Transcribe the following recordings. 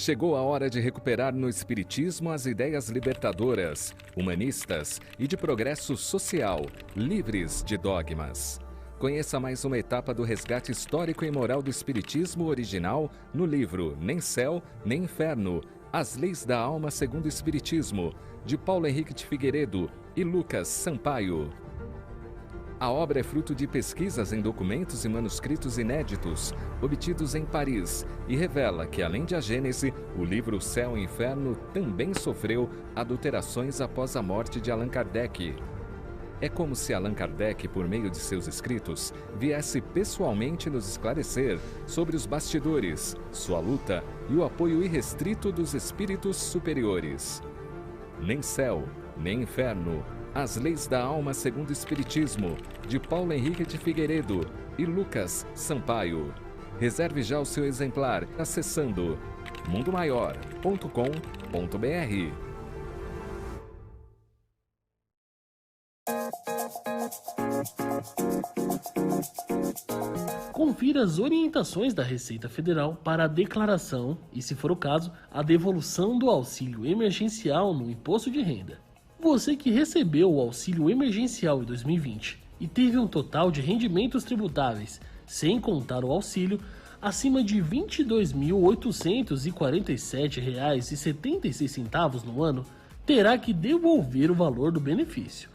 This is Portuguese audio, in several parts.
Chegou a hora de recuperar no Espiritismo as ideias libertadoras, humanistas e de progresso social, livres de dogmas. Conheça mais uma etapa do resgate histórico e moral do Espiritismo original no livro Nem Céu, Nem Inferno, As Leis da Alma segundo o Espiritismo, de Paulo Henrique de Figueiredo e Lucas Sampaio. A obra é fruto de pesquisas em documentos e manuscritos inéditos, obtidos em Paris, e revela que, além de A Gênese, o livro Céu e Inferno também sofreu adulterações após a morte de Allan Kardec. É como se Allan Kardec, por meio de seus escritos, viesse pessoalmente nos esclarecer sobre os bastidores, sua luta e o apoio irrestrito dos espíritos superiores. Nem Céu, Nem Inferno, As Leis da Alma segundo o Espiritismo, de Paulo Henrique de Figueiredo e Lucas Sampaio. Reserve já o seu exemplar acessando mundomaior.com.br. Confira as orientações da Receita Federal para a declaração e, se for o caso, a devolução do auxílio emergencial no imposto de renda. Você que recebeu o auxílio emergencial em 2020 e teve um total de rendimentos tributáveis, sem contar o auxílio, acima de R$ 22.847,76 no ano, terá que devolver o valor do benefício.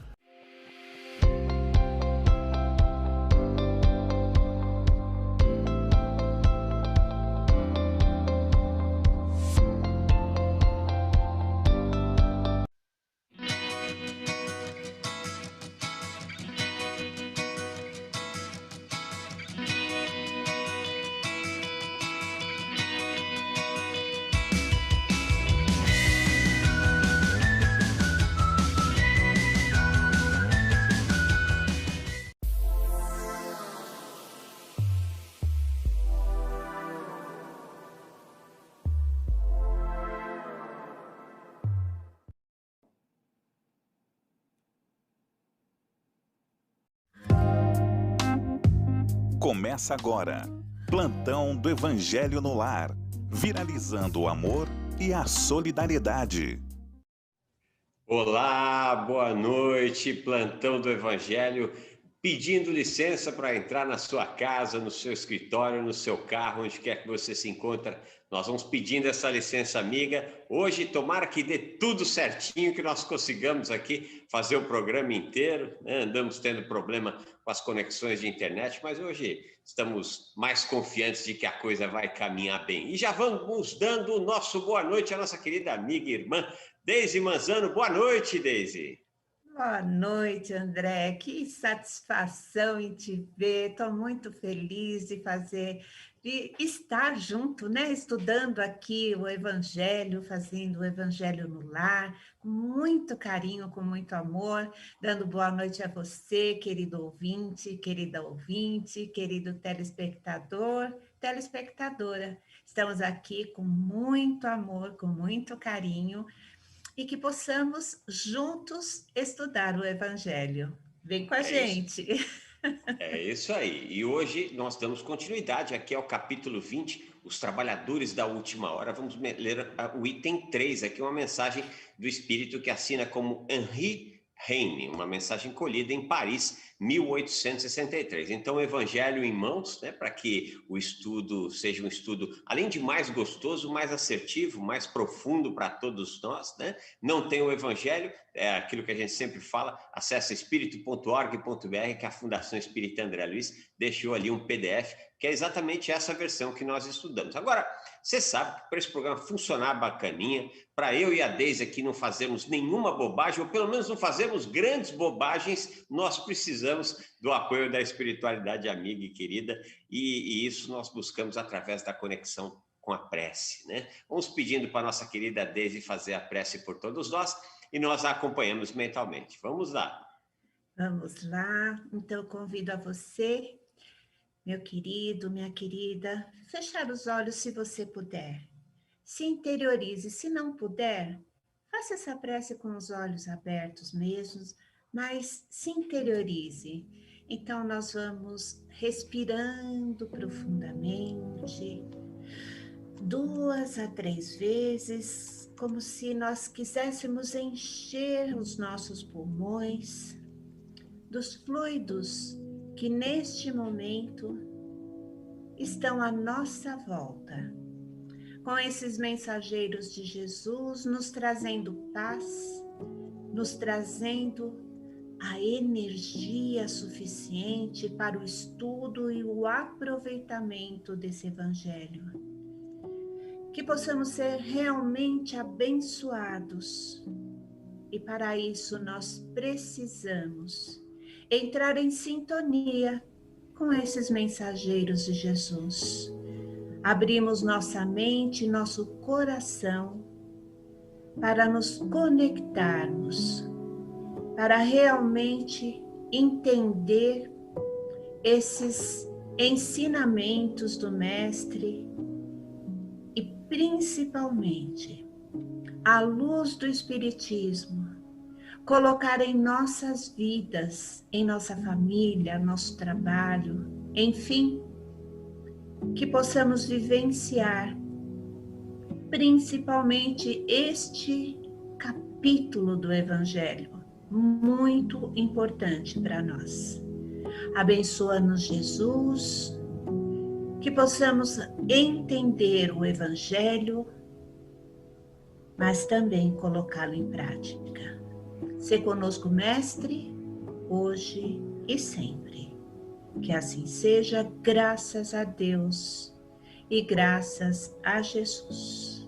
Começa agora, Plantão do Evangelho no Lar, viralizando o amor e a solidariedade. Olá, boa noite, Plantão do Evangelho, pedindo licença para entrar na sua casa, no seu escritório, no seu carro, onde quer que você se encontre. Nós vamos pedindo essa licença amiga. Hoje, tomara que dê tudo certinho, que nós consigamos aqui fazer o programa inteiro, né? Andamos tendo problema com as conexões de internet, mas hoje estamos mais confiantes de que a coisa vai caminhar bem. E já vamos dando o nosso boa noite à nossa querida amiga e irmã, Deise Manzano. Boa noite, Deise. Boa noite, André. Que satisfação em te ver. Estou muito feliz de estar junto, né? Estudando aqui o Evangelho, fazendo o Evangelho no lar, com muito carinho, com muito amor, dando boa noite a você, querido ouvinte, querida ouvinte, querido telespectador, telespectadora. Estamos aqui com muito amor, com muito carinho, e que possamos juntos estudar o Evangelho. Vem com a gente. É isso aí. E hoje nós damos continuidade aqui ao capítulo 20, Os Trabalhadores da Última Hora. Vamos ler o item 3, aqui uma mensagem do Espírito que assina como Henri Heine, uma mensagem colhida em Paris, 1863. Então, o Evangelho em mãos, né, para que o estudo seja um estudo, além de mais gostoso, mais assertivo, mais profundo para todos nós, né? Não tem o Evangelho, é aquilo que a gente sempre fala, acessa espírito.org.br, que a Fundação Espírita André Luiz deixou ali um PDF, que é exatamente essa versão que nós estudamos. Agora, você sabe que para esse programa funcionar bacaninha, para eu e a Deise aqui não fazermos nenhuma bobagem, ou pelo menos não fazermos grandes bobagens, nós precisamos do apoio da espiritualidade amiga e querida, e isso nós buscamos através da conexão com a prece, né? Vamos pedindo para a nossa querida Deise fazer a prece por todos nós, e nós a acompanhamos mentalmente. Vamos lá. Vamos lá. Então, convido a você, meu querido, minha querida, fechar os olhos se você puder. Se interiorize. Se não puder, faça essa prece com os olhos abertos mesmos, mas se interiorize. Então, nós vamos respirando profundamente, 2 a 3 vezes, como se nós quiséssemos encher os nossos pulmões dos fluidos que neste momento estão à nossa volta, com esses mensageiros de Jesus nos trazendo paz, nos trazendo a energia suficiente para o estudo e o aproveitamento desse evangelho. Que possamos ser realmente abençoados. E para isso nós precisamos entrar em sintonia com esses mensageiros de Jesus. Abrimos nossa mente, nosso coração para nos conectarmos, para realmente entender esses ensinamentos do Mestre e principalmente, à luz do Espiritismo, colocar em nossas vidas, em nossa família, nosso trabalho, enfim, que possamos vivenciar principalmente este capítulo do Evangelho, muito importante para nós. Abençoa-nos, Jesus, que possamos entender o Evangelho, mas também colocá-lo em prática. Se conosco, Mestre, hoje e sempre. Que assim seja, graças a Deus e graças a Jesus.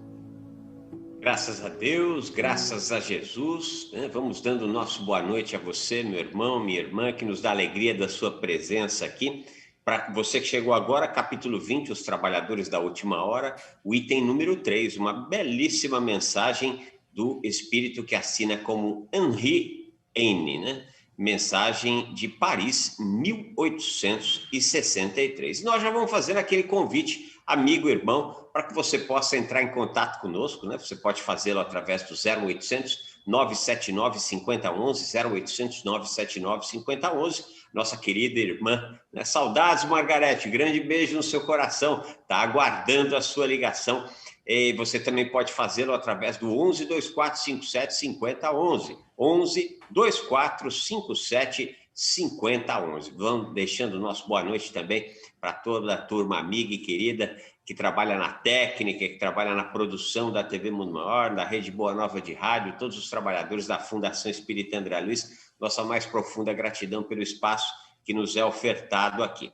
Graças a Deus, graças a Jesus, né? Vamos dando o nosso boa noite a você, meu irmão, minha irmã, que nos dá alegria da sua presença aqui. Para você que chegou agora, capítulo 20, os trabalhadores da última hora, o item número 3, uma belíssima mensagem do espírito que assina como Henri Heine, né? Mensagem de Paris, 1863. Nós já vamos fazer aquele convite, amigo, irmão, para que você possa entrar em contato conosco, né? Você pode fazê-lo através do 0800 979 5011, 0800 979 5011. Nossa querida irmã, né? Saudades, Margarete, grande beijo no seu coração, tá aguardando a sua ligação. E você também pode fazê-lo através do 11 2457 5011, 11 2457 5011. Vamos deixando o nosso boa noite também para toda a turma amiga e querida que trabalha na técnica, que trabalha na produção da TV Mundo Maior, da Rede Boa Nova de Rádio, todos os trabalhadores da Fundação Espírita André Luiz, nossa mais profunda gratidão pelo espaço que nos é ofertado aqui.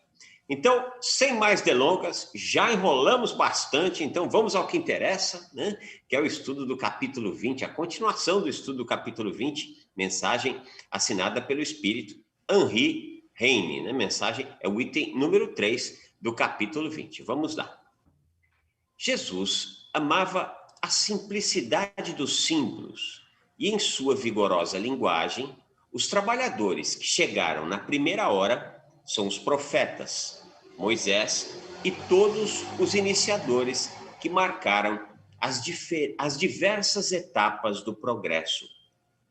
Então, sem mais delongas, já enrolamos bastante, então vamos ao que interessa, né? Que é o estudo do capítulo 20, a continuação do estudo do capítulo 20, mensagem assinada pelo espírito Henri Heine, né? Mensagem é o item número 3 do capítulo 20. Vamos lá. Jesus amava a simplicidade dos símbolos e, em sua vigorosa linguagem, os trabalhadores que chegaram na primeira hora são os profetas, Moisés e todos os iniciadores que marcaram as diversas etapas do progresso,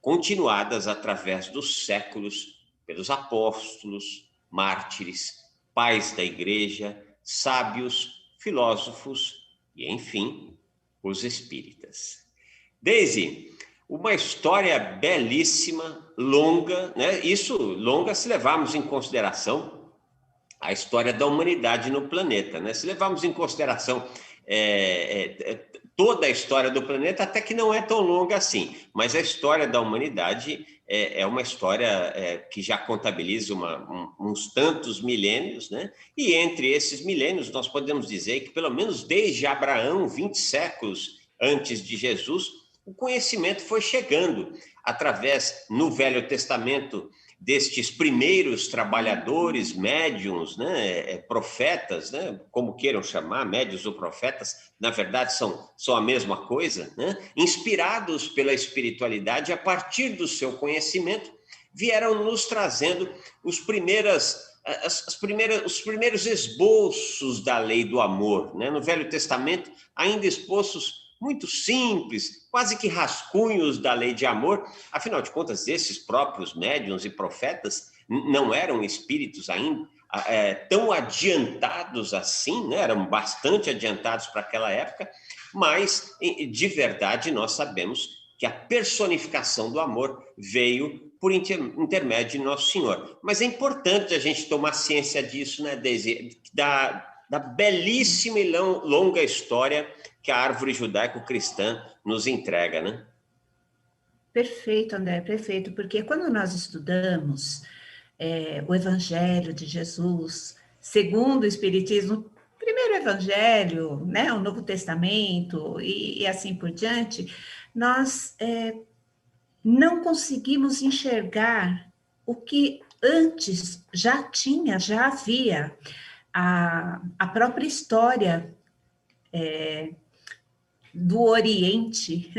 continuadas através dos séculos pelos apóstolos, mártires, pais da igreja, sábios, filósofos e, enfim, os espíritas. Daisy, uma história belíssima, longa, né? Isso longa se levarmos em consideração a história da humanidade no planeta, né? Se levarmos em consideração toda a história do planeta, até que não é tão longa assim, mas a história da humanidade é uma história que já contabiliza uns tantos milênios, né? E entre esses milênios nós podemos dizer que pelo menos desde Abraão, 20 séculos antes de Jesus, o conhecimento foi chegando através, no Velho Testamento, destes primeiros trabalhadores, médiuns, né, profetas, né, como queiram chamar, médiuns ou profetas, na verdade são a mesma coisa, né, inspirados pela espiritualidade, a partir do seu conhecimento, vieram nos trazendo os primeiros esboços da lei do amor, né, no Velho Testamento, ainda esboços muito simples, quase que rascunhos da lei de amor. Afinal de contas, esses próprios médiuns e profetas não eram espíritos ainda, tão adiantados assim, né? Eram bastante adiantados para aquela época, mas de verdade nós sabemos que a personificação do amor veio por intermédio de Nosso Senhor. Mas é importante a gente tomar ciência disso, né, Deise? Da belíssima e longa história que a árvore judaico-cristã nos entrega, né? Perfeito, André, perfeito, porque quando nós estudamos o Evangelho de Jesus, segundo o Espiritismo, primeiro Evangelho, né, o Novo Testamento e assim por diante, nós não conseguimos enxergar o que antes já havia, a própria história do Oriente,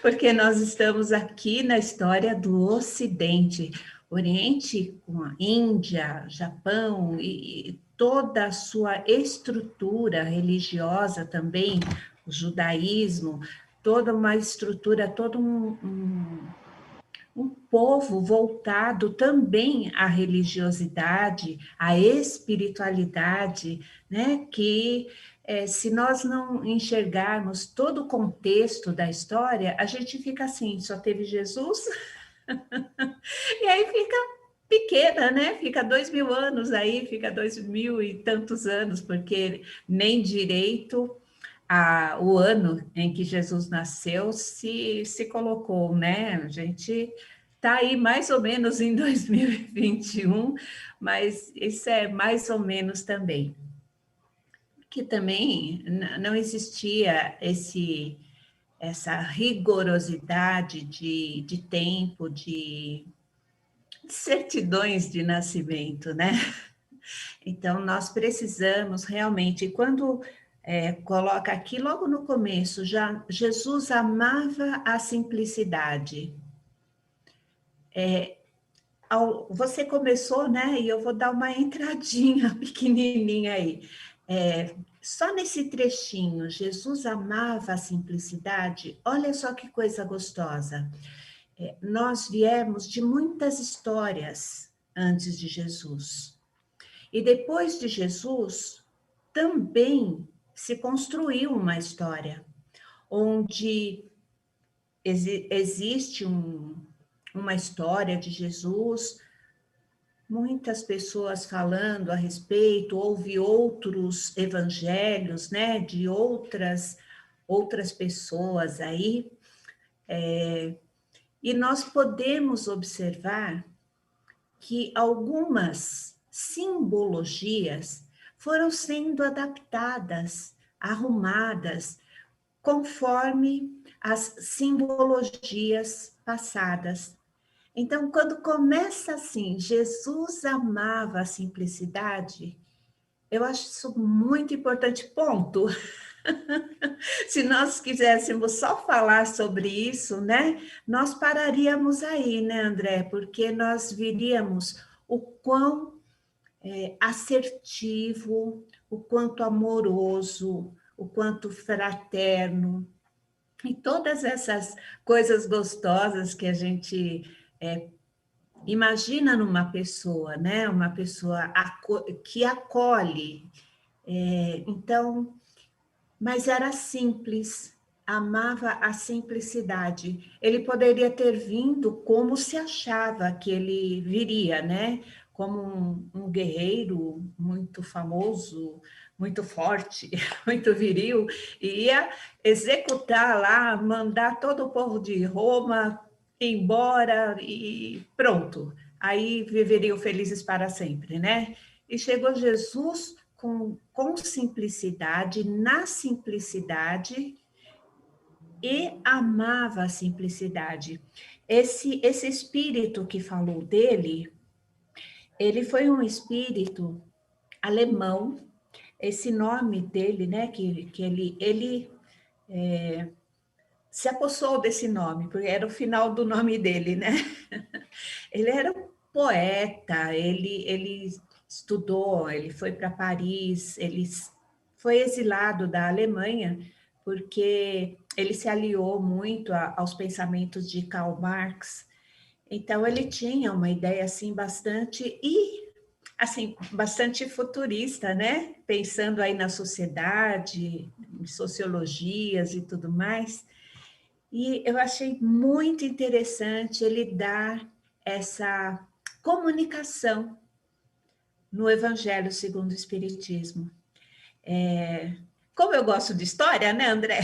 porque nós estamos aqui na história do Ocidente, Oriente com a Índia, Japão e toda a sua estrutura religiosa também, o judaísmo, toda uma estrutura, todo um povo voltado também à religiosidade, à espiritualidade, né? Que se nós não enxergarmos todo o contexto da história, a gente fica assim, só teve Jesus, e aí fica pequena, né? Fica 2000 anos aí, fica 2000 e tantos anos, porque nem direito o ano em que Jesus nasceu se colocou, né? A gente está aí mais ou menos em 2021, mas isso é mais ou menos também. Que também não existia essa rigorosidade de tempo, de certidões de nascimento, né? Então, nós precisamos realmente, quando coloca aqui logo no começo, já Jesus amava a simplicidade. Você começou, né? E eu vou dar uma entradinha pequenininha aí. Só nesse trechinho, Jesus amava a simplicidade. Olha só que coisa gostosa. Nós viemos de muitas histórias antes de Jesus. E depois de Jesus, também se construiu uma história, onde existe uma história de Jesus, muitas pessoas falando a respeito, houve outros evangelhos, né, de outras pessoas aí, e nós podemos observar que algumas simbologias foram sendo adaptadas, arrumadas, conforme as simbologias passadas. Então, quando começa assim, Jesus amava a simplicidade, eu acho isso muito importante, ponto. Se nós quiséssemos só falar sobre isso, né, nós pararíamos aí, né, André? Porque nós viríamos o quão assertivo, o quanto amoroso, o quanto fraterno, e todas essas coisas gostosas que a gente imagina numa pessoa, né? Uma pessoa que acolhe. Então, mas era simples, amava a simplicidade. Ele poderia ter vindo como se achava que ele viria, né? Como um guerreiro muito famoso, muito forte, muito viril, e ia executar lá, mandar todo o povo de Roma embora e pronto. Aí viveriam felizes para sempre, né? E chegou Jesus com simplicidade, na simplicidade, e amava a simplicidade. Esse espírito que falou dele, ele foi um espírito alemão, esse nome dele, né, que ele se apossou desse nome, porque era o final do nome dele, né? Ele era um poeta, ele estudou, ele foi para Paris, ele foi exilado da Alemanha, porque ele se aliou muito aos pensamentos de Karl Marx. Então, ele tinha uma ideia assim bastante, e assim, bastante futurista, né? Pensando aí na sociedade, em sociologias e tudo mais. E eu achei muito interessante ele dar essa comunicação no Evangelho segundo o Espiritismo. Como eu gosto de história, né, André?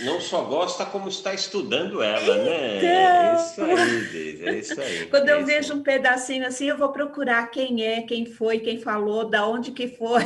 Não só gosta, como está estudando ela, né? É Então, isso aí, Deise, é isso aí. quando É eu isso vejo aí. um pedacinho assim, eu vou procurar quem é, quem foi, quem falou, da onde que foi.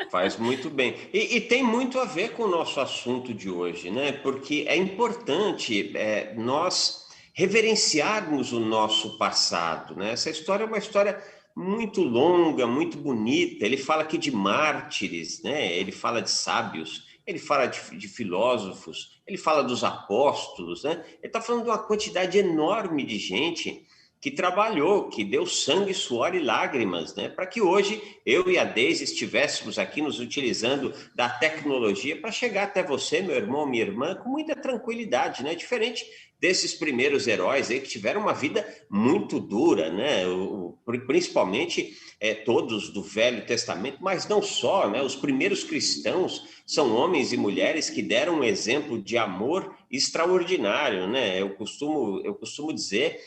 Faz muito bem. E tem muito a ver com o nosso assunto de hoje, né? Porque é importante nós reverenciarmos o nosso passado, né? Essa história é uma história muito longa, muito bonita. Ele fala aqui de mártires, né? Ele fala de sábios, ele fala de filósofos, ele fala dos apóstolos, né? Ele está falando de uma quantidade enorme de gente que trabalhou, que deu sangue, suor e lágrimas, né? Para que hoje eu e a Deise estivéssemos aqui nos utilizando da tecnologia para chegar até você, meu irmão, minha irmã, com muita tranquilidade, né? Diferente desses primeiros heróis aí que tiveram uma vida muito dura, né? Principalmente todos do Velho Testamento, mas não só, né? Os primeiros cristãos são homens e mulheres que deram um exemplo de amor extraordinário, né? Eu costumo dizer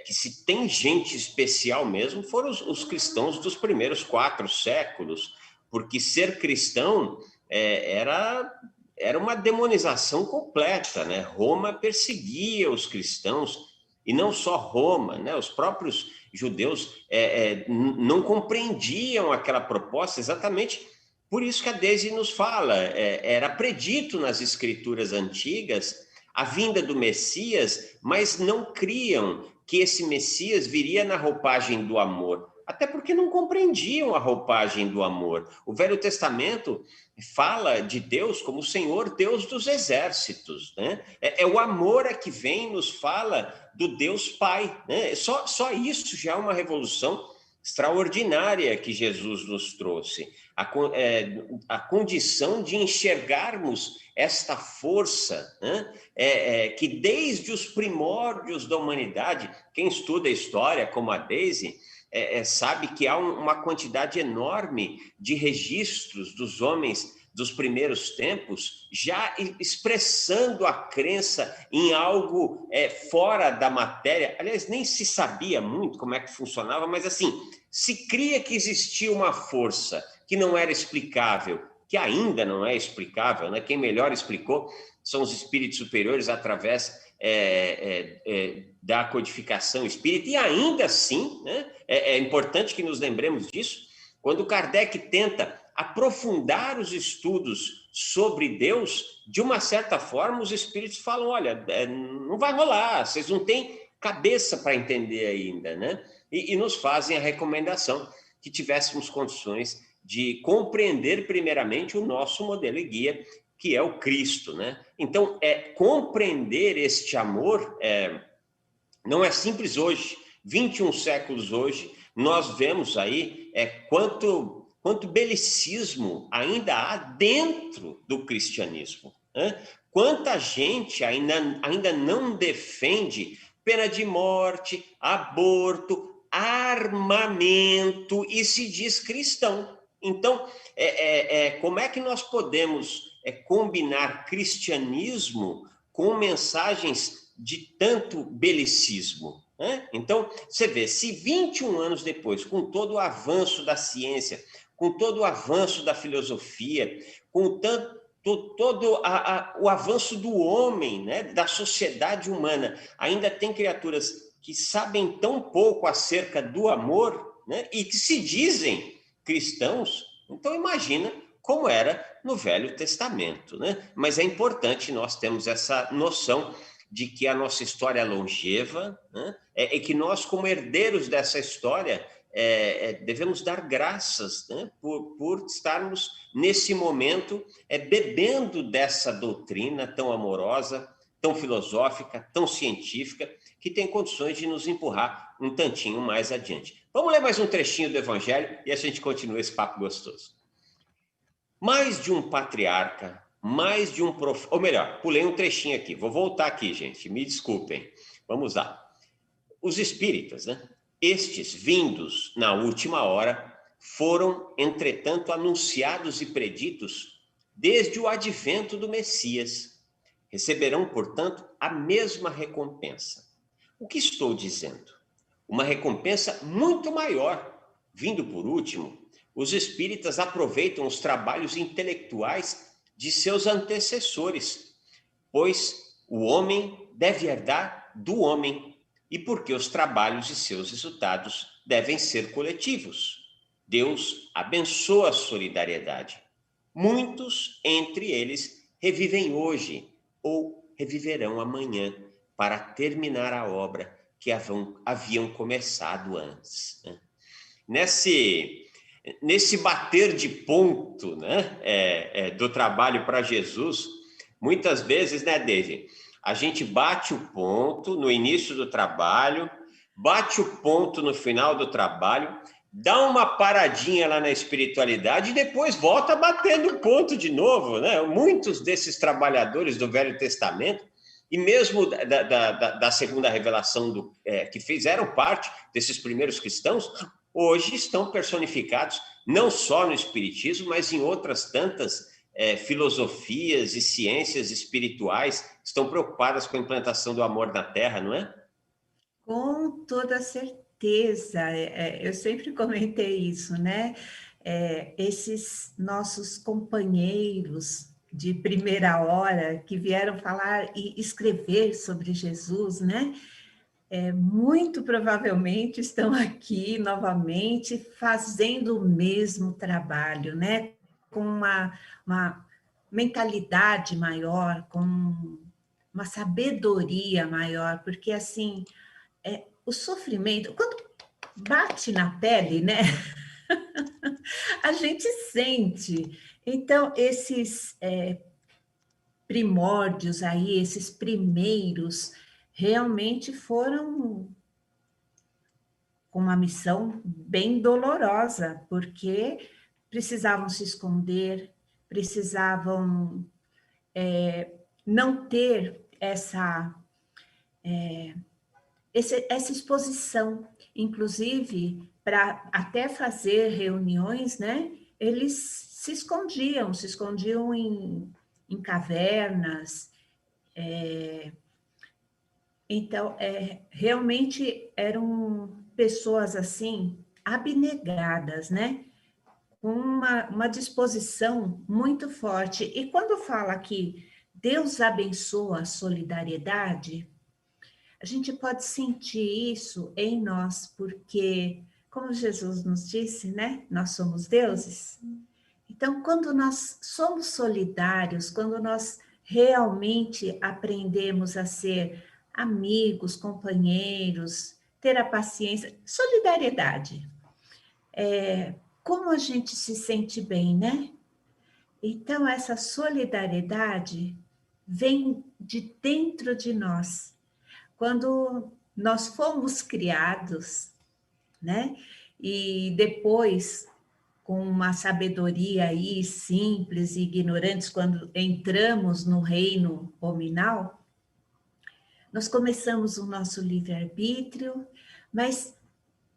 que se tem gente especial mesmo, foram os cristãos dos primeiros 4 séculos, porque ser cristão era uma demonização completa, né? Roma perseguia os cristãos, e não só Roma, né? Os próprios judeus não compreendiam aquela proposta, exatamente por isso que a Deise nos fala, era predito nas escrituras antigas a vinda do Messias, mas não criam que esse Messias viria na roupagem do amor, até porque não compreendiam a roupagem do amor. O Velho Testamento fala de Deus como o Senhor, Deus dos exércitos, né? É o amor que vem, nos fala do Deus Pai, né? Só isso já é uma revolução extraordinária que Jesus nos trouxe. A condição de enxergarmos esta força, né? Que desde os primórdios da humanidade, quem estuda a história, como a Deise, sabe que há uma quantidade enorme de registros dos homens dos primeiros tempos já expressando a crença em algo fora da matéria. Aliás, nem se sabia muito como é que funcionava, mas assim, se cria que existia uma força que não era explicável, que ainda não é explicável, né? Quem melhor explicou são os espíritos superiores através da codificação espírita, e ainda assim, né? É importante que nos lembremos disso, quando Kardec tenta aprofundar os estudos sobre Deus, de uma certa forma os espíritos falam, olha, não vai rolar, vocês não têm cabeça para entender ainda, né? E nos fazem a recomendação que tivéssemos condições de compreender primeiramente o nosso modelo e guia, que é o Cristo, né? Então, compreender este amor não é simples hoje. 21 séculos hoje, nós vemos aí quanto belicismo ainda há dentro do cristianismo, né? Quanta gente ainda não defende pena de morte, aborto, armamento e se diz cristão. Então, como é que nós podemos combinar cristianismo com mensagens de tanto belicismo, né? Então, você vê, se 21 anos depois, com todo o avanço da ciência, com todo o avanço da filosofia, com todo o avanço do homem, né, da sociedade humana, ainda tem criaturas que sabem tão pouco acerca do amor, né, e que se dizem cristãos, então imagina como era no Velho Testamento, né? Mas é importante nós termos essa noção de que a nossa história é longeva, né? E que nós, como herdeiros dessa história, devemos dar graças, né? por estarmos nesse momento bebendo dessa doutrina tão amorosa, tão filosófica, tão científica, que tem condições de nos empurrar um tantinho mais adiante. Vamos ler mais um trechinho do Evangelho e a gente continua esse papo gostoso. Mais de um patriarca, mais de um profeta, ou melhor, pulei um trechinho aqui, vou voltar aqui, gente, me desculpem. Vamos lá. Os espíritas, né? Estes, vindos na última hora, foram, entretanto, anunciados e preditos desde o advento do Messias. Receberão, portanto, a mesma recompensa. O que estou dizendo? Uma recompensa muito maior. Vindo por último, os espíritas aproveitam os trabalhos intelectuais de seus antecessores, pois o homem deve herdar do homem, e porque os trabalhos e seus resultados devem ser coletivos. Deus abençoa a solidariedade. Muitos entre eles revivem hoje ou reviverão amanhã para terminar a obra que haviam começado antes. Nesse bater de ponto, né, do trabalho para Jesus, muitas vezes, né, David, a gente bate o ponto no início do trabalho, bate o ponto no final do trabalho, dá uma paradinha lá na espiritualidade e depois volta batendo o ponto de novo, né? Muitos desses trabalhadores do Velho Testamento, e mesmo da segunda revelação, que fizeram parte desses primeiros cristãos, hoje estão personificados não só no Espiritismo, mas em outras tantas filosofias e ciências espirituais que estão preocupadas com a implantação do amor na Terra, não é? Com toda certeza. Eu sempre comentei isso, né? Esses nossos companheiros de primeira hora que vieram falar e escrever sobre Jesus, né? Muito provavelmente estão aqui novamente fazendo o mesmo trabalho, né? Com uma mentalidade maior, com uma sabedoria maior, porque assim, o sofrimento, quando bate na pele, né? A gente sente. Então, esses primórdios aí, esses primeiros, realmente foram com uma missão bem dolorosa, porque precisavam se esconder, precisavam não ter essa exposição, inclusive, para até fazer reuniões, né? Eles se escondiam em cavernas. Então, realmente eram pessoas assim, abnegadas, né? Com uma disposição muito forte. E quando fala que Deus abençoa a solidariedade, a gente pode sentir isso em nós, porque, como Jesus nos disse, né? Nós somos deuses. Então, quando nós somos solidários, quando nós realmente aprendemos a ser amigos, companheiros, ter a paciência, solidariedade. Como a gente se sente bem, né? Então, essa solidariedade vem de dentro de nós. Quando nós fomos criados, né? E depois, com uma sabedoria aí simples e ignorantes, quando entramos no reino hominal, nós começamos o nosso livre-arbítrio, mas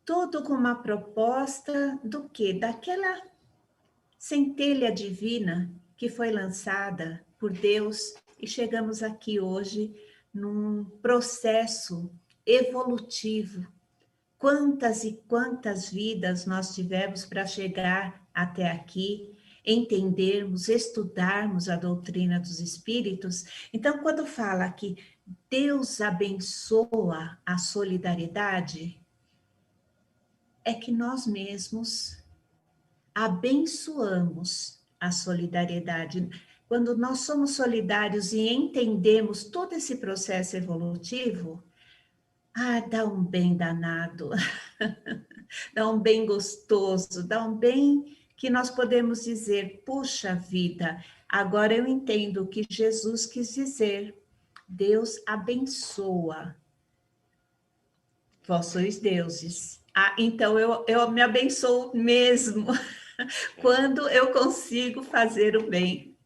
tudo com uma proposta do quê? Daquela centelha divina que foi lançada por Deus e chegamos aqui hoje num processo evolutivo. Quantas e quantas vidas nós tivemos para chegar até aqui, entendermos, estudarmos a doutrina dos espíritos. Então, quando fala que Deus abençoa a solidariedade, é que nós mesmos abençoamos a solidariedade. Quando nós somos solidários e entendemos todo esse processo evolutivo, dá um bem danado, dá um bem gostoso, dá um bem que nós podemos dizer, puxa vida, agora eu entendo o que Jesus quis dizer. Deus abençoa. Vós sois deuses. Então eu me abençoo mesmo quando eu consigo fazer o bem.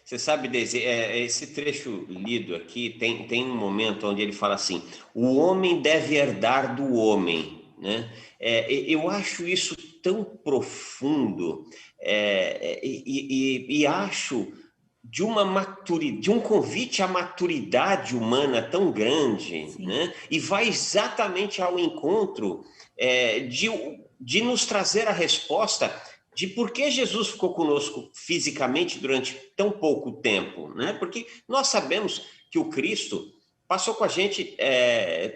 Você sabe, Deise, esse trecho lido aqui tem um momento onde ele fala assim: o homem deve herdar do homem, né? Eu acho isso tão profundo, e acho de de um convite à maturidade humana tão grande, né? E vai exatamente ao encontro de nos trazer a resposta de por que Jesus ficou conosco fisicamente durante tão pouco tempo, né? Porque nós sabemos que o Cristo passou com a gente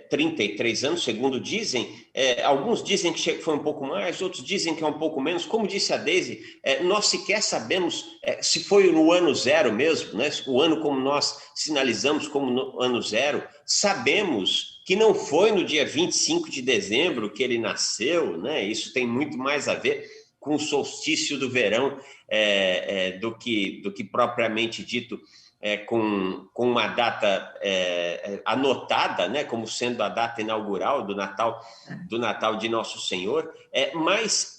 33 anos, segundo dizem. Alguns dizem que foi um pouco mais, outros dizem que é um pouco menos. Como disse a Deise, nós sequer sabemos se foi no ano zero mesmo, né? O ano como nós sinalizamos como no ano zero. Sabemos que não foi no dia 25 de dezembro que ele nasceu, né? Isso tem muito mais a ver com o solstício do verão do que propriamente dito com uma data anotada, né, como sendo a data inaugural do Natal de Nosso Senhor. Mas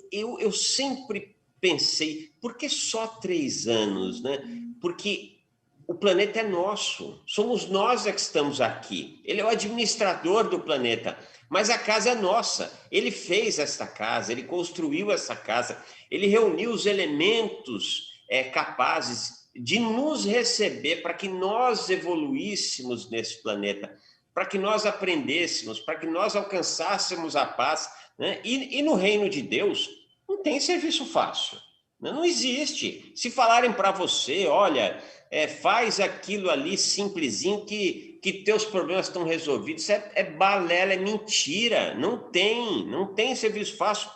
eu sempre pensei, por que só 3 anos? Né? Porque o planeta é nosso, somos nós que estamos aqui. Ele é o administrador do planeta, mas a casa é nossa. Ele fez esta casa, ele construiu essa casa, ele reuniu os elementos capazes de nos receber para que nós evoluíssemos nesse planeta, para que nós aprendêssemos, para que nós alcançássemos a paz, né? E no reino de Deus não tem serviço fácil, né? Não existe. Se falarem para você, olha, faz aquilo ali simplesinho que teus problemas estão resolvidos, é balela, é mentira. Não tem serviço fácil,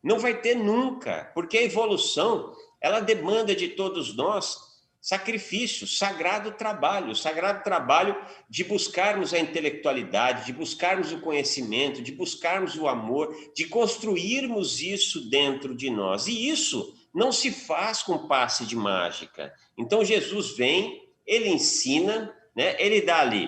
não vai ter nunca, porque a evolução, ela demanda de todos nós sacrifício, sagrado trabalho de buscarmos a intelectualidade, de buscarmos o conhecimento, de buscarmos o amor, de construirmos isso dentro de nós. E isso não se faz com passe de mágica. Então Jesus vem, ele ensina, né? Ele dá ali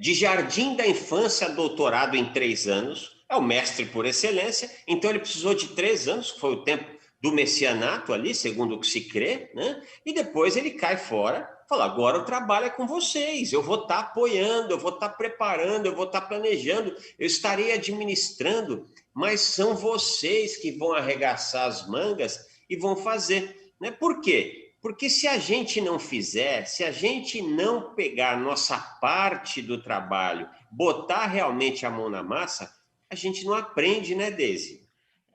de jardim da infância a doutorado em 3 anos, é o mestre por excelência, então ele precisou de 3 anos, que foi o tempo do messianato ali, segundo o que se crê, né? E depois ele cai fora, fala, agora o trabalho é com vocês, eu vou estar apoiando, eu vou estar preparando, eu vou estar planejando, eu estarei administrando, mas são vocês que vão arregaçar as mangas e vão fazer, né? Por quê? Porque se a gente não fizer, se a gente não pegar nossa parte do trabalho, botar realmente a mão na massa, a gente não aprende, né, Deise?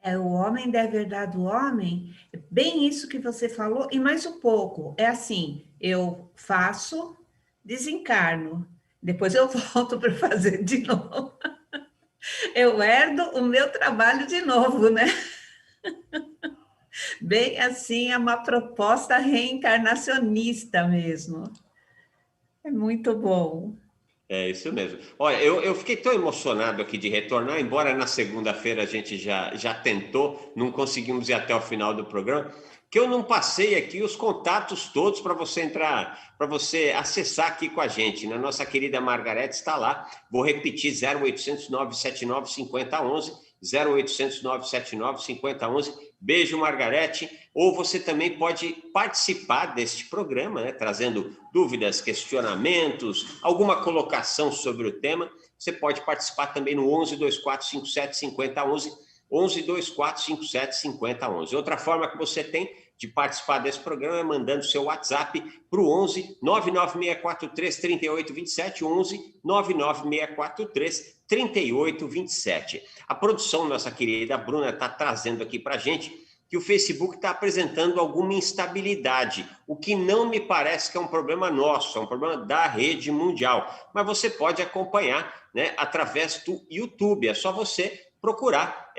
O homem deve herdar do homem, bem isso que você falou, e mais um pouco. É assim, eu faço, desencarno, depois eu volto para fazer de novo. Eu herdo o meu trabalho de novo, né? Bem assim, é uma proposta reencarnacionista mesmo. É muito bom. É isso mesmo. Olha, eu fiquei tão emocionado aqui de retornar, embora na segunda-feira a gente já tentou, não conseguimos ir até o final do programa, que eu não passei aqui os contatos todos para você entrar, para você acessar aqui com a gente, né? Nossa querida Margarete está lá, vou repetir, 0800 979 5011, 0800 979 5011. Beijo, Margarete. Ou você também pode participar deste programa, né, trazendo dúvidas, questionamentos, alguma colocação sobre o tema. Você pode participar também no 11 2457 5011, 11 2457 5011. Outra forma que você tem de participar desse programa é mandando seu WhatsApp para o 11 99643 3827, 11 99643 3827. A produção, nossa querida Bruna, está trazendo aqui para a gente que o Facebook está apresentando alguma instabilidade, o que não me parece que é um problema nosso, é um problema da rede mundial. Mas você pode acompanhar, né, através do YouTube, é só você procurar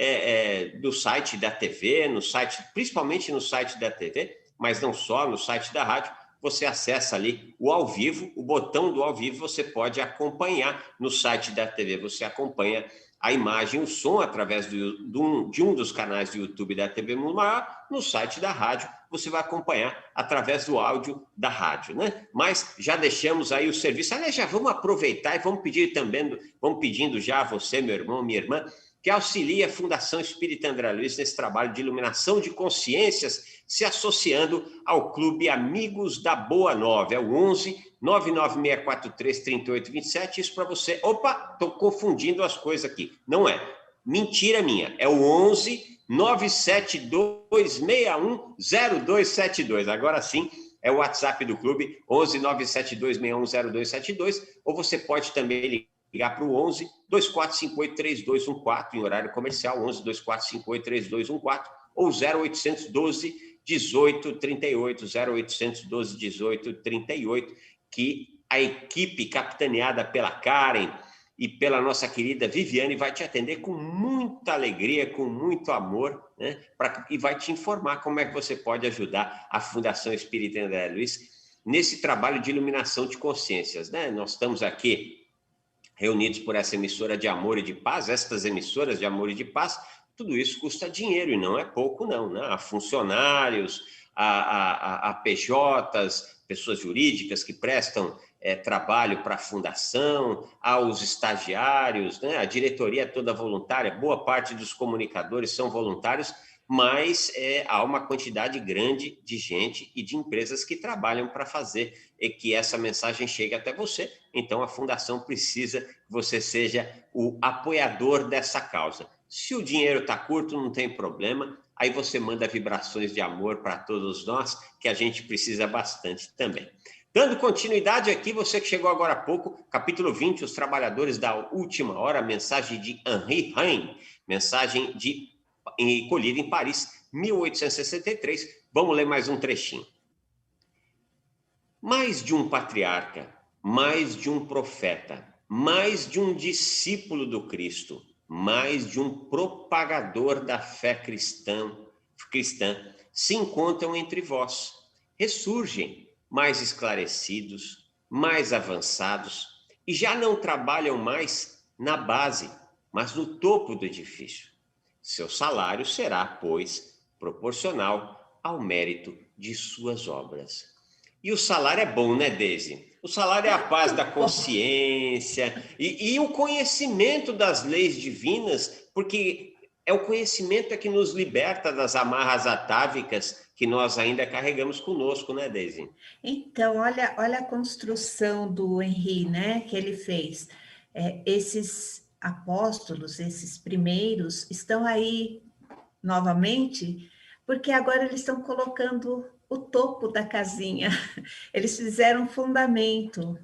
do site da TV, no site, principalmente no site da TV, mas não só, no site da rádio, você acessa ali o ao vivo, o botão do ao vivo, você pode acompanhar no site da TV, você acompanha a imagem, o som através de um dos canais do YouTube da TV Mundo Maior, no site da rádio, você vai acompanhar através do áudio da rádio, né? Mas já deixamos aí o serviço. Aliás, já vamos aproveitar e vamos pedir também, vamos pedindo já a você, meu irmão, minha irmã, que auxilia a Fundação Espírita André Luiz nesse trabalho de iluminação de consciências, se associando ao Clube Amigos da Boa Nova. É o 11 99643 3827. Isso para você. Opa, estou confundindo as coisas aqui. Não é. Mentira minha. É o 11 97261 0272. Agora sim, é o WhatsApp do clube, 11 97261 0272. Ou você pode também ligar para o 11 2458 3214 em horário comercial, 11 2458 3214, ou 0812 1838, 0812 1838, que a equipe capitaneada pela Karen e pela nossa querida Viviane vai te atender com muita alegria, com muito amor, né? E vai te informar como é que você pode ajudar a Fundação Espírita André Luiz nesse trabalho de iluminação de consciências, né? Nós estamos aqui reunidos por essa emissora de amor e de paz, estas emissoras de amor e de paz, tudo isso custa dinheiro, e não é pouco não, né? Há funcionários, há PJs, pessoas jurídicas que prestam trabalho para a fundação, aos estagiários, né? A diretoria é toda voluntária, boa parte dos comunicadores são voluntários, mas há uma quantidade grande de gente e de empresas que trabalham para fazer que essa mensagem chegue até você. Então, a Fundação precisa que você seja o apoiador dessa causa. Se o dinheiro está curto, não tem problema, aí você manda vibrações de amor para todos nós, que a gente precisa bastante também. Dando continuidade aqui, você que chegou agora há pouco, capítulo 20, Os Trabalhadores da Última Hora, mensagem de Henri Heine, mensagem colhida em Paris, 1863. Vamos ler mais um trechinho. Mais de um patriarca, mais de um profeta, mais de um discípulo do Cristo, mais de um propagador da fé cristã se encontram entre vós. Ressurgem mais esclarecidos, mais avançados, e já não trabalham mais na base, mas no topo do edifício. Seu salário será, pois, proporcional ao mérito de suas obras. E o salário é bom, né, Deise? O salário é a paz da consciência e o conhecimento das leis divinas, porque é o conhecimento que nos liberta das amarras atávicas que nós ainda carregamos conosco, né, Deise? Então, olha a construção do Henri, né, que ele fez. Esses apóstolos, esses primeiros, estão aí novamente, porque agora eles estão colocando o topo da casinha. Eles fizeram fundamento,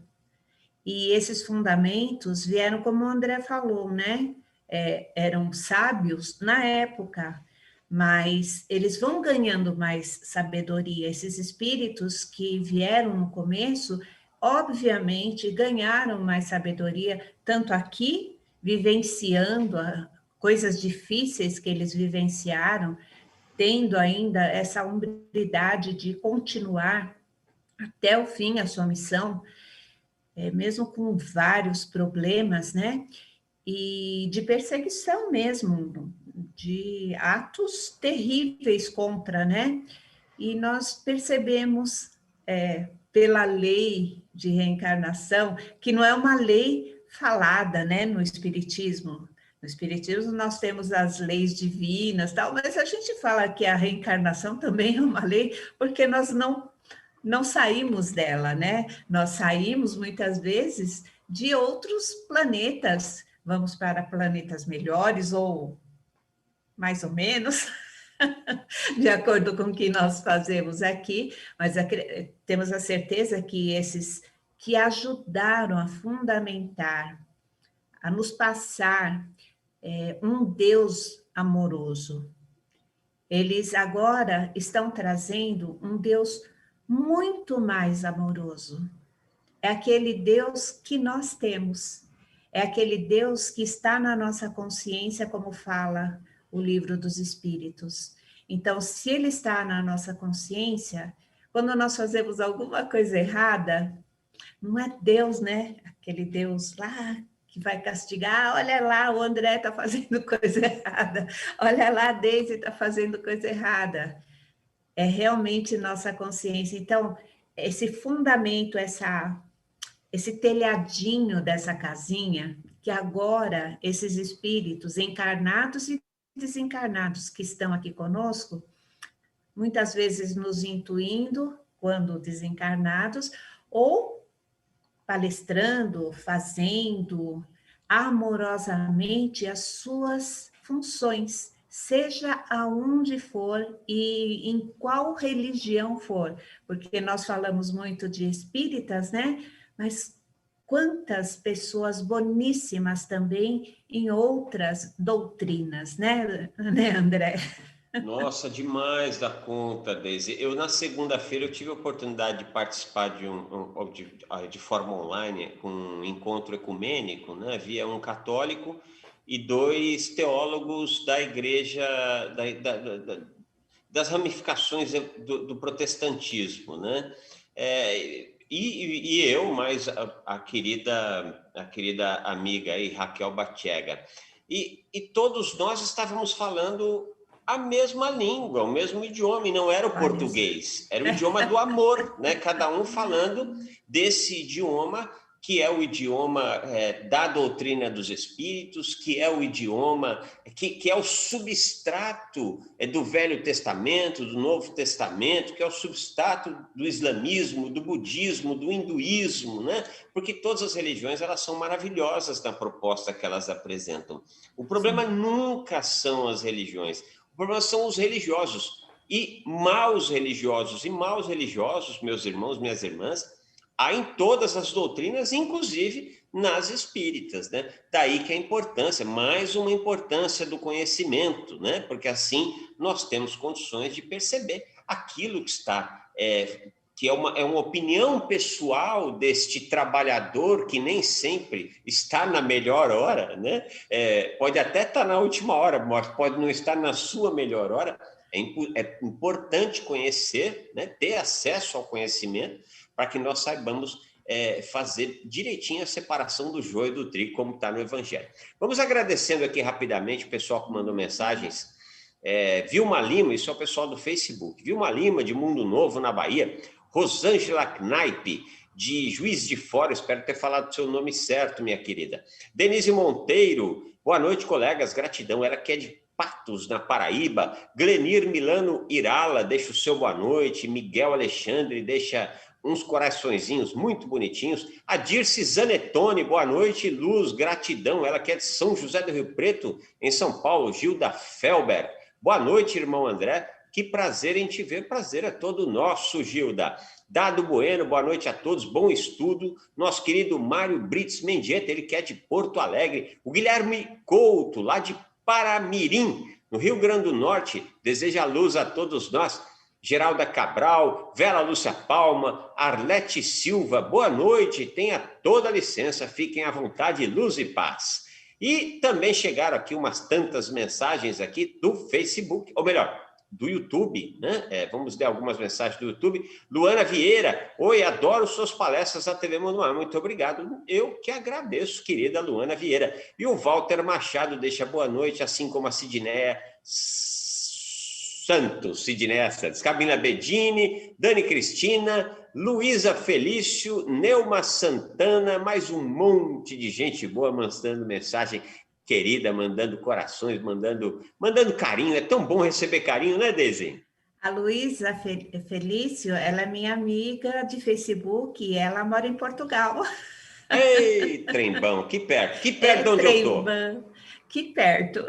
e esses fundamentos vieram, como o André falou, né? Eram sábios na época, mas eles vão ganhando mais sabedoria. Esses espíritos que vieram no começo, obviamente, ganharam mais sabedoria, tanto aqui, vivenciando coisas difíceis que eles vivenciaram, tendo ainda essa hombridade de continuar até o fim a sua missão, mesmo com vários problemas, né? E de perseguição mesmo, de atos terríveis contra, né? E nós percebemos, pela lei de reencarnação, que não é uma lei falada, né, no Espiritismo. No Espiritismo nós temos as leis divinas, tal, mas a gente fala que a reencarnação também é uma lei, porque nós não saímos dela, né? Nós saímos muitas vezes de outros planetas, vamos para planetas melhores ou mais ou menos, de acordo com o que nós fazemos aqui, mas temos a certeza que esses que ajudaram a fundamentar, a nos passar um Deus amoroso, eles agora estão trazendo um Deus muito mais amoroso. É aquele Deus que nós temos, é aquele Deus que está na nossa consciência, como fala o Livro dos Espíritos. Então, se ele está na nossa consciência, quando nós fazemos alguma coisa errada, não é Deus, né? Aquele Deus lá que vai castigar, olha lá, o André está fazendo coisa errada, olha lá, a Deise está fazendo coisa errada. É realmente nossa consciência. Então, esse fundamento, esse telhadinho dessa casinha, que agora esses espíritos encarnados e desencarnados que estão aqui conosco, muitas vezes nos intuindo quando desencarnados, ou palestrando, fazendo amorosamente as suas funções, seja aonde for e em qual religião for, porque nós falamos muito de espíritas, né? Mas quantas pessoas boníssimas também em outras doutrinas, né, André? Nossa, demais da conta, Deise. Eu, na segunda-feira, eu tive a oportunidade de participar de forma online, com um encontro ecumênico, né? Via um católico e 2 teólogos da igreja, das ramificações do protestantismo, né? E eu, mais a querida amiga aí, Raquel Batchega. E todos nós estávamos falando a mesma língua, o mesmo idioma, e não era o português, era o idioma do amor, né? Cada um falando desse idioma, que é o idioma da doutrina dos espíritos, que é o idioma, que é o substrato do Velho Testamento, do Novo Testamento, que é o substrato do islamismo, do budismo, do hinduísmo, né? Porque todas as religiões, elas são maravilhosas na proposta que elas apresentam. O problema nunca são as religiões, o problema são os religiosos, e maus religiosos, meus irmãos, minhas irmãs, há em todas as doutrinas, inclusive nas espíritas, né? Daí que a importância, mais uma importância do conhecimento, né? Porque assim nós temos condições de perceber aquilo que está, que é uma opinião pessoal deste trabalhador que nem sempre está na melhor hora, né? Pode até estar na última hora, mas pode não estar na sua melhor hora. É importante conhecer, né? Ter acesso ao conhecimento, para que nós saibamos fazer direitinho a separação do joio e do trigo, como está no Evangelho. Vamos agradecendo aqui rapidamente o pessoal que mandou mensagens. Vilma Lima, isso é o pessoal do Facebook. Vilma Lima, de Mundo Novo, na Bahia. Rosângela Knaipe, de Juiz de Fora, espero ter falado o seu nome certo, minha querida. Denise Monteiro, boa noite, colegas, gratidão. Ela que é de Patos, na Paraíba. Glenir Milano Irala, deixa o seu boa noite. Miguel Alexandre, deixa uns coraçõezinhos muito bonitinhos. A Dirce Zanetone, boa noite, luz, gratidão. Ela que é de São José do Rio Preto, em São Paulo. Gilda Felber, boa noite, irmão André. Que prazer em te ver, prazer é todo nosso, Gilda. Dado Bueno, boa noite a todos, bom estudo. Nosso querido Mário Brits Mendieta, ele que é de Porto Alegre. O Guilherme Couto, lá de Paramirim, no Rio Grande do Norte, deseja luz a todos nós. Geralda Cabral, Vera Lúcia Palma, Arlete Silva, boa noite, tenha toda a licença, fiquem à vontade, luz e paz. E também chegaram aqui umas tantas mensagens aqui do Facebook, ou melhor, do YouTube, né? Vamos ler algumas mensagens do YouTube. Luana Vieira, oi, adoro suas palestras na TV Manual, muito obrigado. Eu que agradeço, querida Luana Vieira. E o Walter Machado deixa boa noite, assim como a Sidneia Santos, Camila Bedini, Dani Cristina, Luísa Felício, Neuma Santana, mais um monte de gente boa mandando mensagem querida, mandando corações, mandando carinho. É tão bom receber carinho, né, Deise? A Luísa Felício, ela é minha amiga de Facebook e ela mora em Portugal. Ei, trembão, que perto de onde eu tô. Que perto.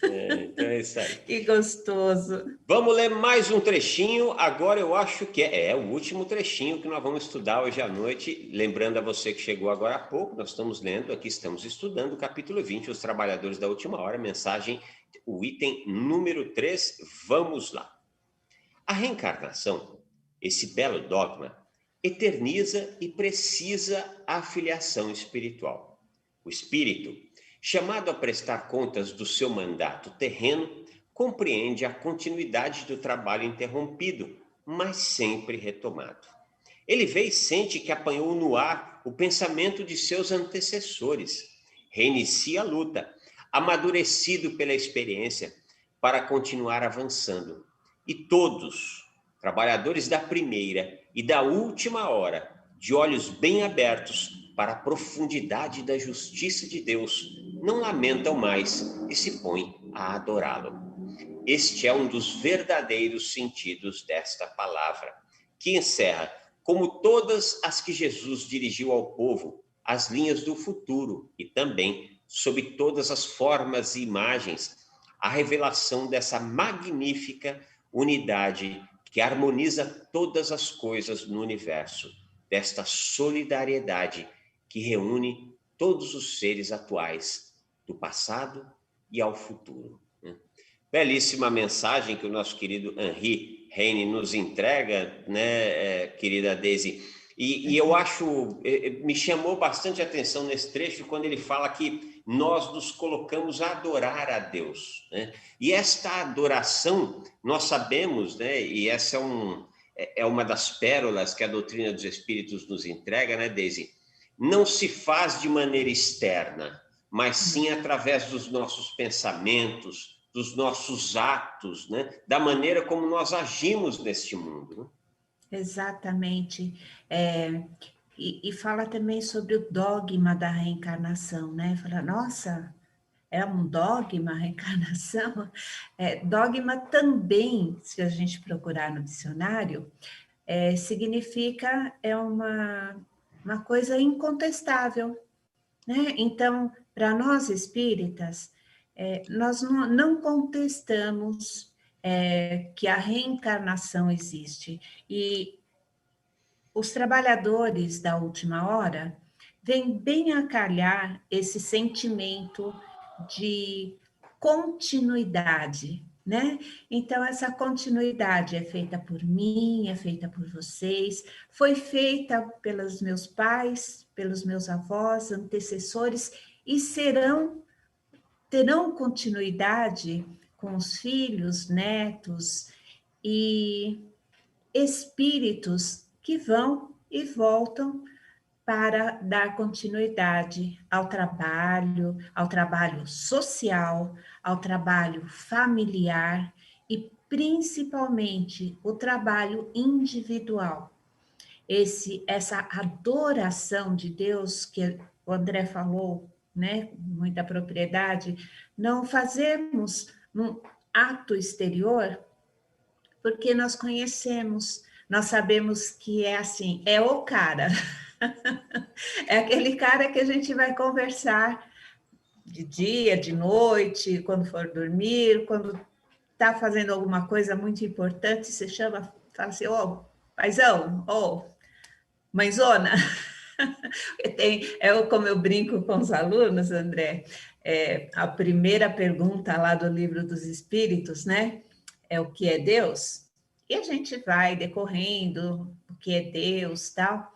Então é isso aí. Que gostoso. Vamos ler mais um trechinho. Agora eu acho que é o último trechinho que nós vamos estudar hoje à noite. Lembrando a você que chegou agora há pouco, nós estamos lendo aqui, estamos estudando o capítulo 20, Os Trabalhadores da Última Hora, mensagem, o item número 3. Vamos lá. A reencarnação, esse belo dogma, eterniza e precisa a filiação espiritual. O espírito, chamado a prestar contas do seu mandato terreno, compreende a continuidade do trabalho interrompido, mas sempre retomado. Ele vê e sente que apanhou no ar o pensamento de seus antecessores, reinicia a luta, amadurecido pela experiência, para continuar avançando. E todos, trabalhadores da primeira e da última hora, de olhos bem abertos, para a profundidade da justiça de Deus, não lamentam mais e se põem a adorá-lo. Este é um dos verdadeiros sentidos desta palavra, que encerra, como todas as que Jesus dirigiu ao povo, as linhas do futuro e também, sob todas as formas e imagens, a revelação dessa magnífica unidade que harmoniza todas as coisas no universo, desta solidariedade que reúne todos os seres atuais, do passado e ao futuro. Belíssima mensagem que o nosso querido Henri Heine nos entrega, né, querida Daisy? E eu acho, me chamou bastante a atenção nesse trecho quando ele fala que nós nos colocamos a adorar a Deus, né? E esta adoração, nós sabemos, né, e essa é uma das pérolas que a doutrina dos Espíritos nos entrega, né, Daisy? Não se faz de maneira externa, mas sim através dos nossos pensamentos, dos nossos atos, né? Da maneira como nós agimos neste mundo. Né? Exatamente. E fala também sobre o dogma da reencarnação, né? Fala, nossa, é um dogma a reencarnação? Dogma também, se a gente procurar no dicionário, significa uma coisa incontestável, né? Então, para nós espíritas, nós não contestamos que a reencarnação existe. E os trabalhadores da última hora vêm bem a calhar esse sentimento de continuidade, né? Então, essa continuidade é feita por mim, é feita por vocês, foi feita pelos meus pais, pelos meus avós, antecessores, e terão continuidade com os filhos, netos e espíritos que vão e voltam para dar continuidade ao trabalho social, ao trabalho familiar e principalmente o trabalho individual. Essa adoração de Deus que o André falou, né, muita propriedade, não fazemos num ato exterior, porque nós conhecemos, nós sabemos que é assim, é o cara, é aquele cara que a gente vai conversar de dia, de noite, quando for dormir, quando está fazendo alguma coisa muito importante, você chama, fala assim, ô, paizão, ô, mãezona. Como eu brinco com os alunos, André, a primeira pergunta lá do Livro dos Espíritos, né? É o que é Deus? E a gente vai decorrendo o que é Deus, tal.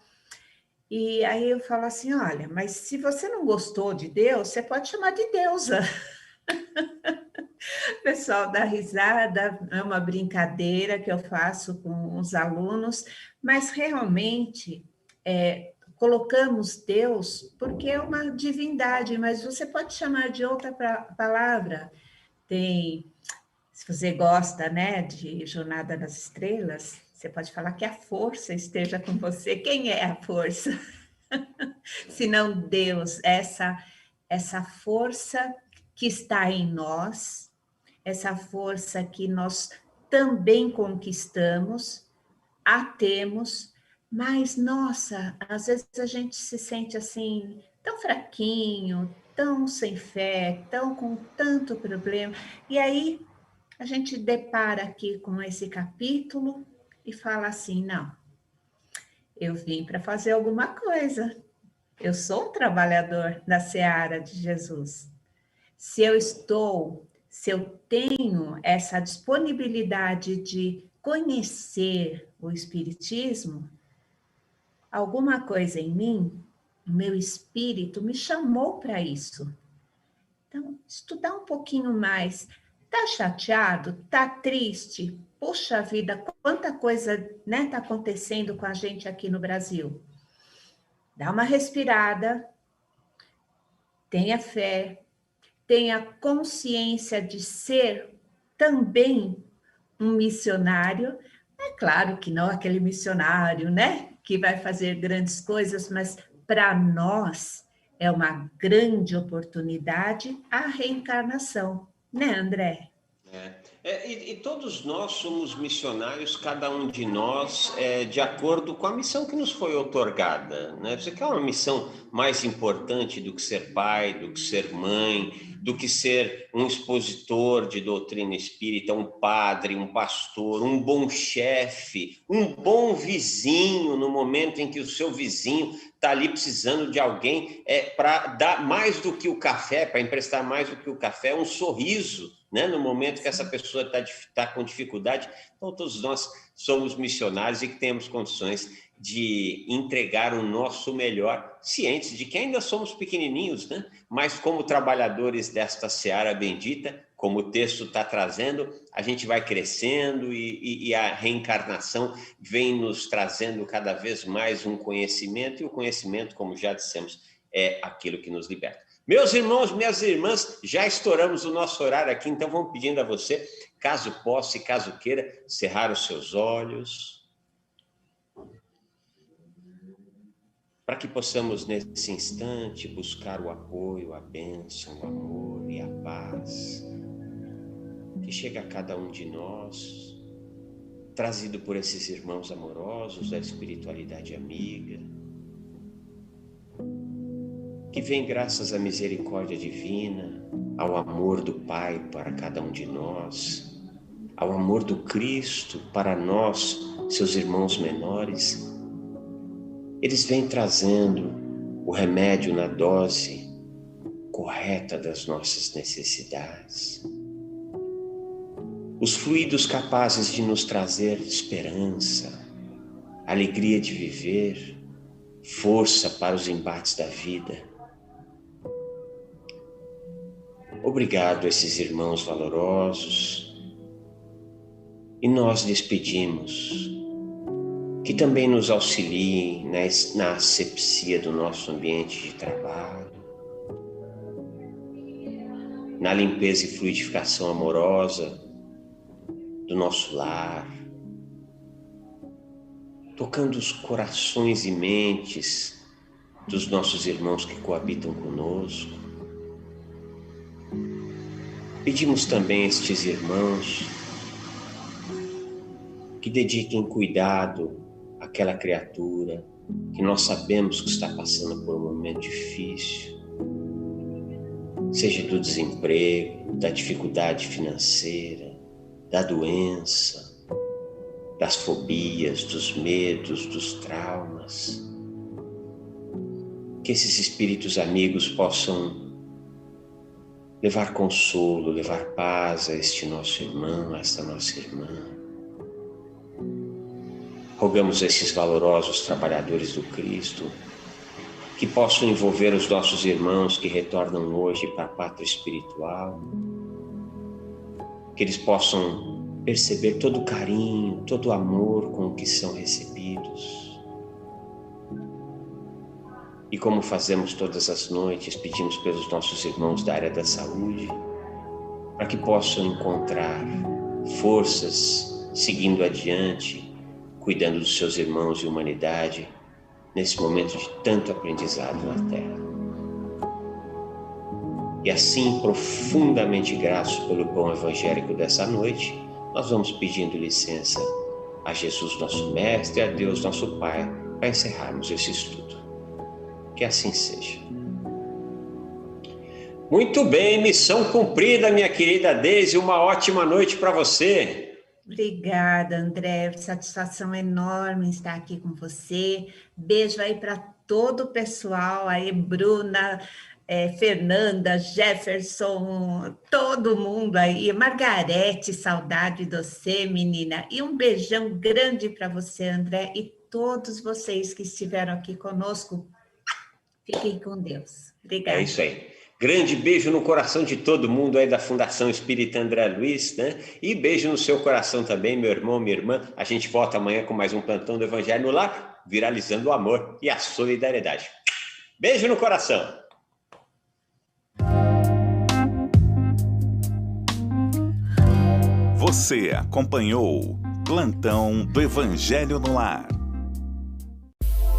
E aí eu falo assim, olha, mas se você não gostou de Deus, você pode chamar de deusa. O pessoal dá risada, é uma brincadeira que eu faço com os alunos, mas realmente colocamos Deus porque é uma divindade, mas você pode chamar de outra palavra. Se você gosta, né, de Jornada nas Estrelas, você pode falar que a força esteja com você. Quem é a força? Se não Deus, essa força que está em nós, essa força que nós também conquistamos, a temos, mas, nossa, às vezes a gente se sente assim, tão fraquinho, tão sem fé, tão com tanto problema, e aí a gente depara aqui com esse capítulo e fala assim, não, eu vim para fazer alguma coisa, eu sou um trabalhador da seara de Jesus. Se eu tenho essa disponibilidade de conhecer o Espiritismo, alguma coisa em mim, o meu espírito me chamou para isso. Então, estudar um pouquinho mais. Tá chateado? Tá triste? Puxa vida, quanta coisa, né, tá acontecendo com a gente aqui no Brasil. Dá uma respirada, tenha fé, tenha consciência de ser também um missionário. É claro que não aquele missionário, né, que vai fazer grandes coisas, mas para nós é uma grande oportunidade a reencarnação, né, André? E todos nós somos missionários, cada um de nós, de acordo com a missão que nos foi outorgada, né? Você quer uma missão mais importante do que ser pai, do que ser mãe, do que ser um expositor de doutrina espírita, um padre, um pastor, um bom chefe, um bom vizinho, no momento em que o seu vizinho está ali precisando de alguém para dar mais do que o café, para emprestar mais do que o café, um sorriso, né? No momento que essa pessoa está com dificuldade. Então, todos nós somos missionários e que temos condições de entregar o nosso melhor, cientes de que ainda somos pequenininhos, né? Mas como trabalhadores desta seara bendita, como o texto está trazendo, a gente vai crescendo e a reencarnação vem nos trazendo cada vez mais um conhecimento, e o conhecimento, como já dissemos, é aquilo que nos liberta. Meus irmãos, minhas irmãs, já estouramos o nosso horário aqui, então vamos pedindo a você, caso possa e caso queira, cerrar os seus olhos, para que possamos, nesse instante, buscar o apoio, a bênção, o amor e a paz que chega a cada um de nós, trazido por esses irmãos amorosos da espiritualidade amiga, que vem graças à misericórdia divina, ao amor do Pai para cada um de nós, ao amor do Cristo para nós, seus irmãos menores. Eles vêm trazendo o remédio na dose correta das nossas necessidades. Os fluidos capazes de nos trazer esperança, alegria de viver, força para os embates da vida. Obrigado a esses irmãos valorosos. E nós lhes pedimos que também nos auxiliem na asepsia do nosso ambiente de trabalho, na limpeza e fluidificação amorosa do nosso lar, tocando os corações e mentes dos nossos irmãos que coabitam conosco. Pedimos também a estes irmãos que dediquem cuidado àquela criatura que nós sabemos que está passando por um momento difícil, seja do desemprego, da dificuldade financeira, da doença, das fobias, dos medos, dos traumas. Que esses espíritos amigos possam levar consolo, levar paz a este nosso irmão, a esta nossa irmã. Rogamos a esses valorosos trabalhadores do Cristo que possam envolver os nossos irmãos que retornam hoje para a pátria espiritual, que eles possam perceber todo o carinho, todo o amor com o que são recebidos. E como fazemos todas as noites, pedimos pelos nossos irmãos da área da saúde, para que possam encontrar forças seguindo adiante, cuidando dos seus irmãos e humanidade, nesse momento de tanto aprendizado na Terra. E assim, profundamente gratos pelo pão evangélico dessa noite, nós vamos pedindo licença a Jesus, nosso Mestre, e a Deus, nosso Pai, para encerrarmos esse estudo. Que assim seja. Muito bem, missão cumprida, minha querida Deise, uma ótima noite para você. Obrigada, André, satisfação enorme estar aqui com você. Beijo aí para todo o pessoal, aí Bruna, Fernanda, Jefferson, todo mundo aí, Margarete, saudade de você, menina, e um beijão grande para você, André, e todos vocês que estiveram aqui conosco. Fiquem com Deus. Obrigada. É isso aí. Grande beijo no coração de todo mundo aí da Fundação Espírita André Luiz, né? E beijo no seu coração também, meu irmão, minha irmã. A gente volta amanhã com mais um Plantão do Evangelho no Lar, viralizando o amor e a solidariedade. Beijo no coração. Você acompanhou Plantão do Evangelho no Lar.